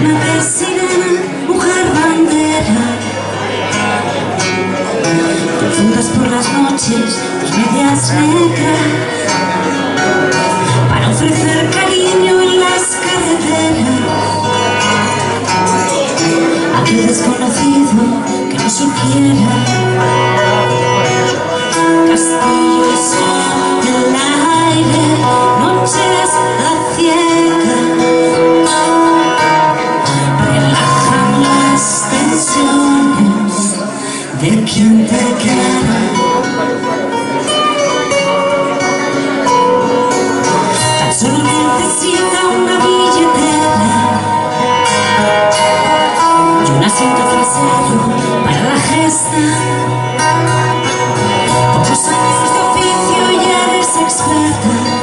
Una sirena, mujer bandera, profundas por las noches, tus medias negras, para ofrecer cariño en las carreteras. Aquel desconocido que no supiera, castillos en el aire, noches a ciegas, relajan las tensiones de quien te quiera. Tan solo necesita una billetera y un asiento trasero para la gesta. Pocos años de oficio y eres experta.